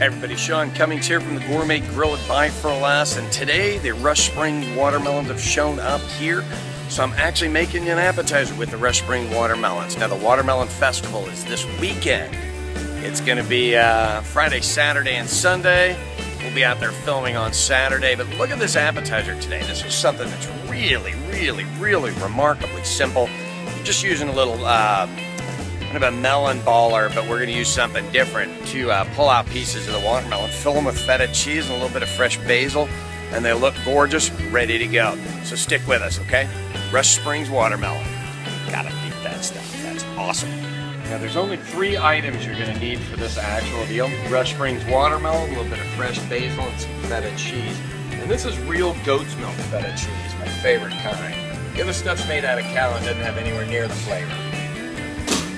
Hey everybody, Sean Cummings here from the Gourmet Grill at Buy for Less, and today the Rush Springs watermelons have shown up here, so I'm actually making an appetizer with the Rush Springs watermelons. Now the Watermelon Festival is this weekend. It's going to be Friday, Saturday, and Sunday. We'll be out there filming on Saturday, but look at this appetizer today. This is something that's really remarkably simple. I'm just using a little kind of a melon baller, but we're going to use something different to pull out pieces of the watermelon, fill them with feta cheese and a little bit of fresh basil, and they look gorgeous, ready to go. So stick with us, okay? Rush Springs watermelon. Gotta beat that stuff. That's awesome. Now there's only 3 items you're going to need for this actual deal. Rush Springs watermelon, a little bit of fresh basil, and some feta cheese. And this is real goat's milk feta cheese, my favorite kind. The other stuff's made out of cow and doesn't have anywhere near the flavor.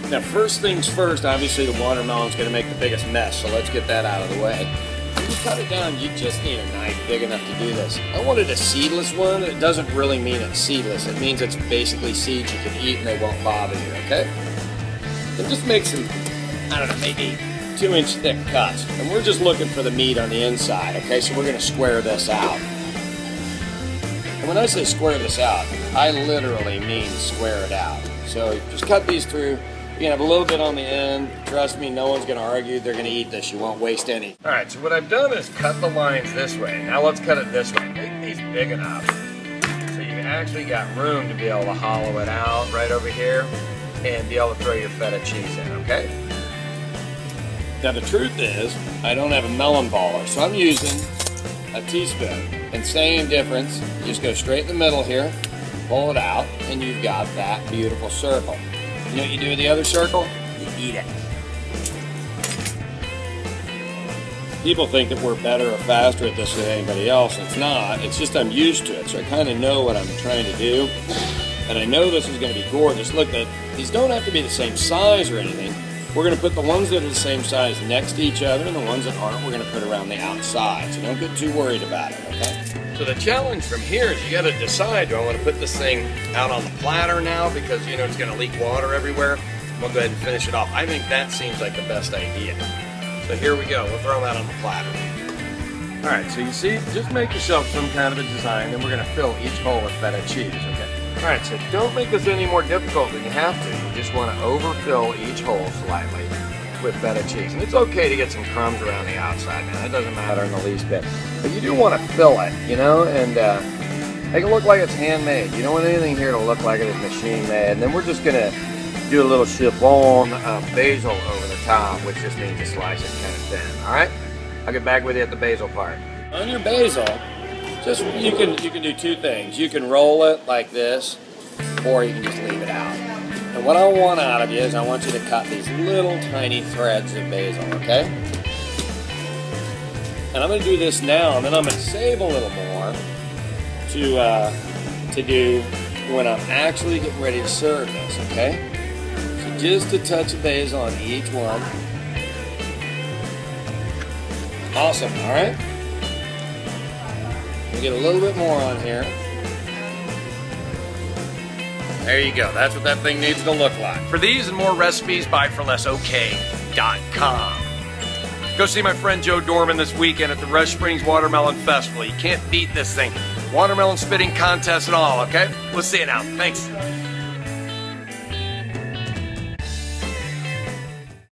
Now first things first, obviously the watermelon's going to make the biggest mess, so let's get that out of the way. When you cut it down, you just need a knife big enough to do this. I wanted a seedless one. It doesn't really mean it's seedless. It means it's basically seeds you can eat and they won't bother you, okay? And just make some, I don't know, maybe 2-inch thick cuts. And we're just looking for the meat on the inside, okay? So we're going to square this out. And when I say square this out, I literally mean square it out. So just cut these through. You can have a little bit on the end. Trust me, no one's going to argue. They're going to eat this. You won't waste any. All right, so what I've done is cut the lines this way. Now let's cut it this way. Make these big enough so you've actually got room to be able to hollow it out right over here and be able to throw your feta cheese in, okay? Now the truth is, I don't have a melon baller, so I'm using a teaspoon. And same difference, you just go straight in the middle here, pull it out, and you've got that beautiful circle. You know what you do with the other circle? You eat it. People think that we're better or faster at this than anybody else. It's not. It's just I'm used to it, so I kind of know what I'm trying to do. And I know this is going to be gorgeous. Look, these don't have to be the same size or anything. We're going to put the ones that are the same size next to each other, and the ones that aren't, we're going to put around the outside. So don't get too worried about it, okay? So the challenge from here is you got to decide, do I want to put this thing out on the platter now because, you know, it's going to leak water everywhere? We'll go ahead and finish it off. I think that seems like the best idea. So here we go. We'll throw them out on the platter. All right, so you see, just make yourself some kind of a design, then we're going to fill each hole with feta cheese, okay? All right, so don't make this any more difficult than you have to. You just want to overfill each hole slightly with feta cheese. And it's okay to get some crumbs around the outside, man. That doesn't matter in the least bit. But you do want to fill it, you know, and make it look like it's handmade. You don't want anything here to look like it is machine made. And then we're just going to do a little chiffon of basil over the top, which just means you slice it kind of thin, all right? I'll get back with you at the basil part. On your basil, just you can do 2 things. You can roll it like this, or you can just leave it out. And what I want out of you is I want you to cut these little tiny threads of basil, okay? And I'm going to do this now, and then I'm going to save a little more to do when I'm actually getting ready to serve this, okay? So just a touch of basil on each one. Awesome, all right? We'll get a little bit more on here. There you go. That's what that thing needs to look like. For these and more recipes, buyforlessok.com. Go see my friend Joe Dorman this weekend at the Rush Springs Watermelon Festival. You can't beat this thing. Watermelon spitting contest and all, okay? We'll see you now. Thanks.